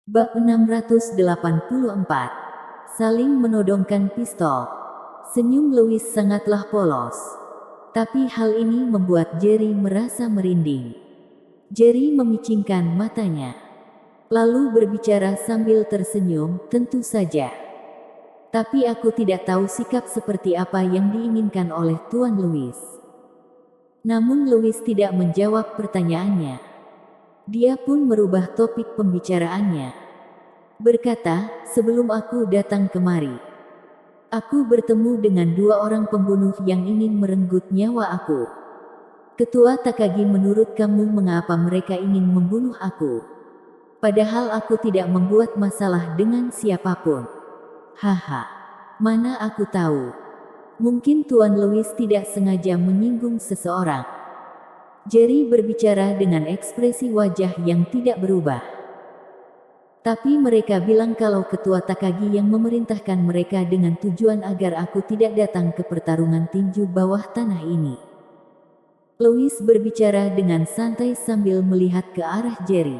Bab 684. Saling menodongkan pistol. Senyum Louis sangatlah polos. Tapi hal ini membuat Jerry merasa merinding. Jerry memicingkan matanya. Lalu berbicara sambil tersenyum, tentu saja. Tapi aku tidak tahu sikap seperti apa yang diinginkan oleh Tuan Louis. Namun Louis tidak menjawab pertanyaannya. Dia pun merubah topik pembicaraannya. Berkata, sebelum aku datang kemari, aku bertemu dengan dua orang pembunuh yang ingin merenggut nyawa aku. Ketua Takagi, menurut kamu mengapa mereka ingin membunuh aku? Padahal aku tidak membuat masalah dengan siapapun. Haha, mana aku tahu. Mungkin Tuan Louis tidak sengaja menyinggung seseorang. Jerry berbicara dengan ekspresi wajah yang tidak berubah. Tapi mereka bilang kalau Ketua Takagi yang memerintahkan mereka dengan tujuan agar aku tidak datang ke pertarungan tinju bawah tanah ini. Louis berbicara dengan santai sambil melihat ke arah Jerry.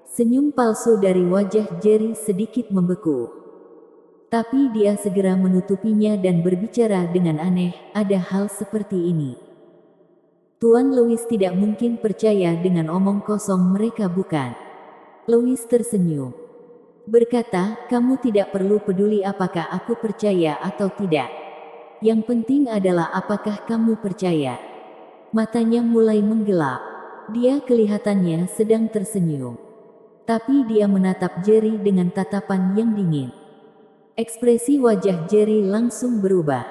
Senyum palsu dari wajah Jerry sedikit membeku. Tapi dia segera menutupinya dan berbicara dengan aneh, ada hal seperti ini. Tuan Louis tidak mungkin percaya dengan omong kosong mereka, bukan? Louis tersenyum. Berkata, kamu tidak perlu peduli apakah aku percaya atau tidak. Yang penting adalah apakah kamu percaya. Matanya mulai menggelap. Dia kelihatannya sedang tersenyum. Tapi dia menatap Jerry dengan tatapan yang dingin. Ekspresi wajah Jerry langsung berubah.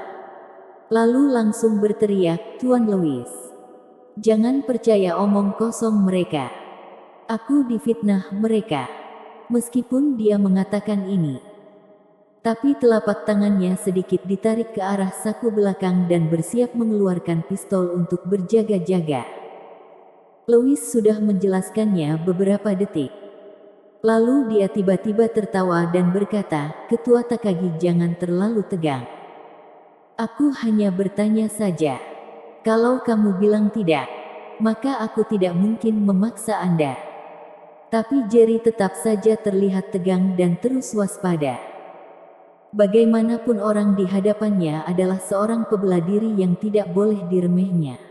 Lalu langsung berteriak, Tuan Louis, jangan percaya omong kosong mereka. Aku difitnah mereka. Meskipun dia mengatakan ini, tapi telapak tangannya sedikit ditarik ke arah saku belakang dan bersiap mengeluarkan pistol untuk berjaga-jaga. Louis sudah menjelaskannya beberapa detik. Lalu dia tiba-tiba tertawa dan berkata, Ketua Takagi, jangan terlalu tegang. Aku hanya bertanya saja. Kalau kamu bilang tidak, maka aku tidak mungkin memaksa Anda. Tapi Jerry tetap saja terlihat tegang dan terus waspada. Bagaimanapun orang di hadapannya adalah seorang pembela diri yang tidak boleh diremehnya.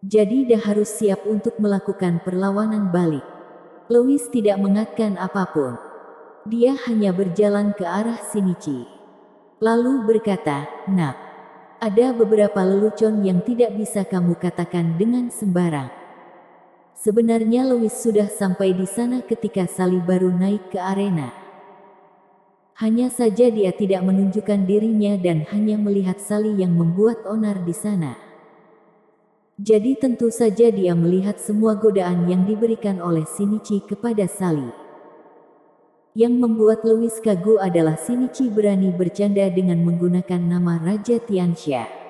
Jadi dia harus siap untuk melakukan perlawanan balik. Louis tidak mengatakan apapun. Dia hanya berjalan ke arah Shinichi. Lalu berkata, nak, ada beberapa lelucon yang tidak bisa kamu katakan dengan sembarang. Sebenarnya Louis sudah sampai di sana ketika Sally baru naik ke arena. Hanya saja dia tidak menunjukkan dirinya dan hanya melihat Sally yang membuat onar di sana. Jadi tentu saja dia melihat semua godaan yang diberikan oleh Shinichi kepada Sally. Yang membuat Louis kagum adalah Shinichi berani bercanda dengan menggunakan nama Raja Tianxia.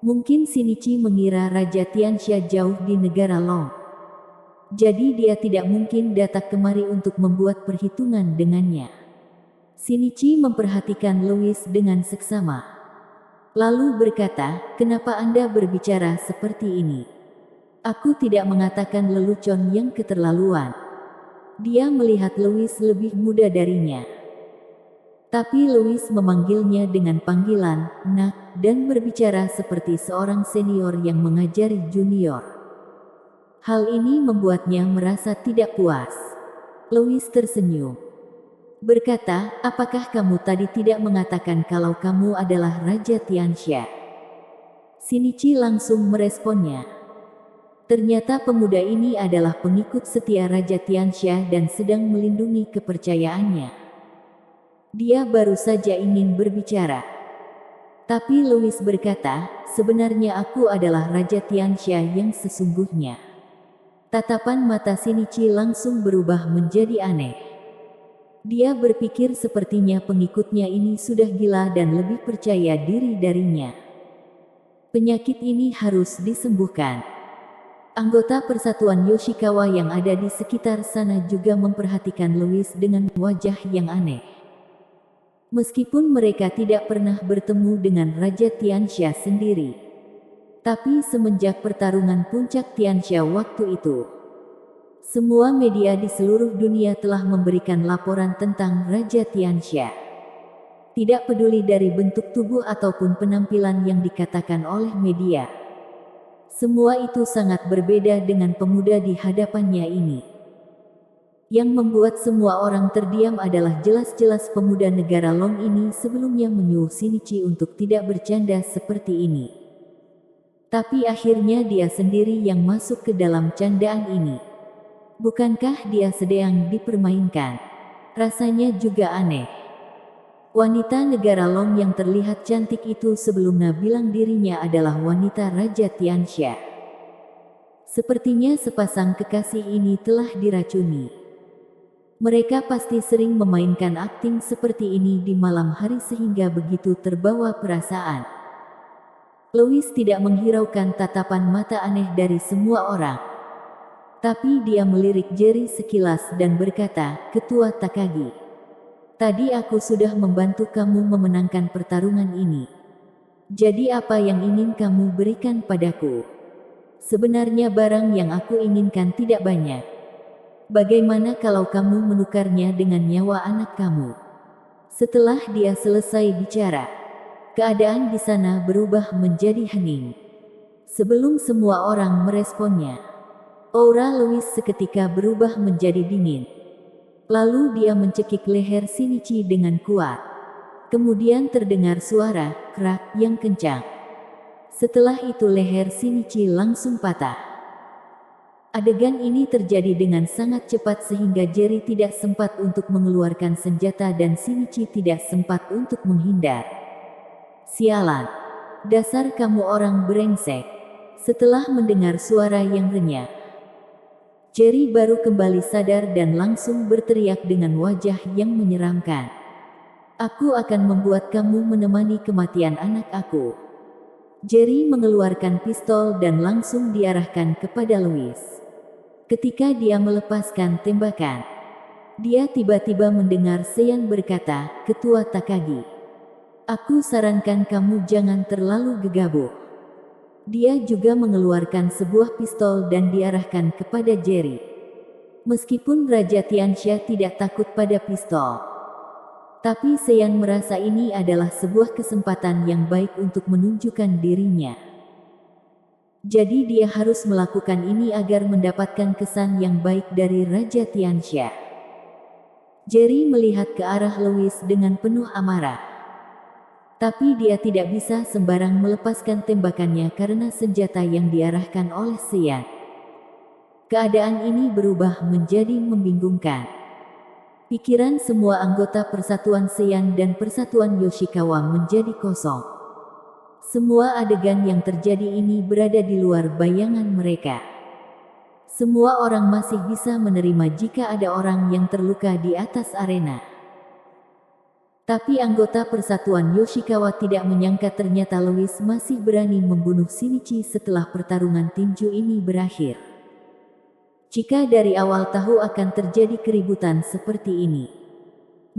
Mungkin Shinichi mengira Raja Tianxia jauh di negara Long. Jadi dia tidak mungkin datang kemari untuk membuat perhitungan dengannya. Shinichi memperhatikan Louis dengan seksama. Lalu berkata, kenapa Anda berbicara seperti ini? Aku tidak mengatakan lelucon yang keterlaluan. Dia melihat Louis lebih muda darinya. Tapi Louis memanggilnya dengan panggilan, nak, dan berbicara seperti seorang senior yang mengajari junior. Hal ini membuatnya merasa tidak puas. Louis tersenyum. Berkata, apakah kamu tadi tidak mengatakan kalau kamu adalah Raja Tianxia? Shinichi langsung meresponnya. Ternyata pemuda ini adalah pengikut setia Raja Tianxia dan sedang melindungi kepercayaannya. Dia baru saja ingin berbicara. Tapi Louis berkata, sebenarnya aku adalah Raja Tianxia yang sesungguhnya. Tatapan mata Shinichi langsung berubah menjadi aneh. Dia berpikir sepertinya pengikutnya ini sudah gila dan lebih percaya diri darinya. Penyakit ini harus disembuhkan. Anggota persatuan Yoshikawa yang ada di sekitar sana juga memperhatikan Louis dengan wajah yang aneh. Meskipun mereka tidak pernah bertemu dengan Raja Tianxia sendiri. Tapi semenjak pertarungan puncak Tianxia waktu itu, Semua media di seluruh dunia telah memberikan laporan tentang Raja Tianxia. Tidak peduli dari bentuk tubuh ataupun penampilan yang dikatakan oleh media. Semua itu sangat berbeda dengan pemuda di hadapannya ini. Yang membuat semua orang terdiam adalah jelas-jelas pemuda negara Long ini sebelumnya menyuruh Shinichi untuk tidak bercanda seperti ini. Tapi akhirnya dia sendiri yang masuk ke dalam candaan ini. Bukankah dia sedang dipermainkan? Rasanya juga aneh. Wanita negara Long yang terlihat cantik itu sebelumnya bilang dirinya adalah wanita Raja Tianxia. Sepertinya sepasang kekasih ini telah diracuni. Mereka pasti sering memainkan akting seperti ini di malam hari sehingga begitu terbawa perasaan. Louis tidak menghiraukan tatapan mata aneh dari semua orang. Tapi dia melirik Jerry sekilas dan berkata, "Ketua Takagi, tadi aku sudah membantu kamu memenangkan pertarungan ini. Jadi apa yang ingin kamu berikan padaku? Sebenarnya barang yang aku inginkan tidak banyak. Bagaimana kalau kamu menukarnya dengan nyawa anak kamu?" Setelah dia selesai bicara, keadaan di sana berubah menjadi hening. Sebelum semua orang meresponnya, aura Louis seketika berubah menjadi dingin. Lalu dia mencekik leher Shinichi dengan kuat. Kemudian terdengar suara krak yang kencang. Setelah itu leher Shinichi langsung patah. Adegan ini terjadi dengan sangat cepat sehingga Jerry tidak sempat untuk mengeluarkan senjata dan Shinichi tidak sempat untuk menghindar. "Sialan, dasar kamu orang brengsek." Setelah mendengar suara yang renyah, Jerry baru kembali sadar dan langsung berteriak dengan wajah yang menyeramkan. "Aku akan membuat kamu menemani kematian anak aku." Jerry mengeluarkan pistol dan langsung diarahkan kepada Louis. Ketika dia melepaskan tembakan, dia tiba-tiba mendengar Seiyan berkata, "Ketua Takagi, aku sarankan kamu jangan terlalu gegabah." Dia juga mengeluarkan sebuah pistol dan diarahkan kepada Jerry. Meskipun Raja Tianxia tidak takut pada pistol, tapi Seiyan merasa ini adalah sebuah kesempatan yang baik untuk menunjukkan dirinya. Jadi dia harus melakukan ini agar mendapatkan kesan yang baik dari Raja Tianxia. Jerry melihat ke arah Louis dengan penuh amarah. Tapi dia tidak bisa sembarang melepaskan tembakannya karena senjata yang diarahkan oleh Seiyan. Keadaan ini berubah menjadi membingungkan. Pikiran semua anggota Persatuan Seiyan dan Persatuan Yoshikawa menjadi kosong. Semua adegan yang terjadi ini berada di luar bayangan mereka. Semua orang masih bisa menerima jika ada orang yang terluka di atas arena. Tapi anggota Persatuan Yoshikawa tidak menyangka ternyata Louis masih berani membunuh Shinichi setelah pertarungan tinju ini berakhir. Jika dari awal tahu akan terjadi keributan seperti ini,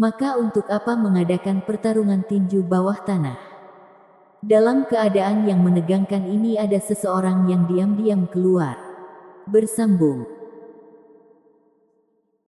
maka untuk apa mengadakan pertarungan tinju bawah tanah? Dalam keadaan yang menegangkan ini ada seseorang yang diam-diam keluar. Bersambung.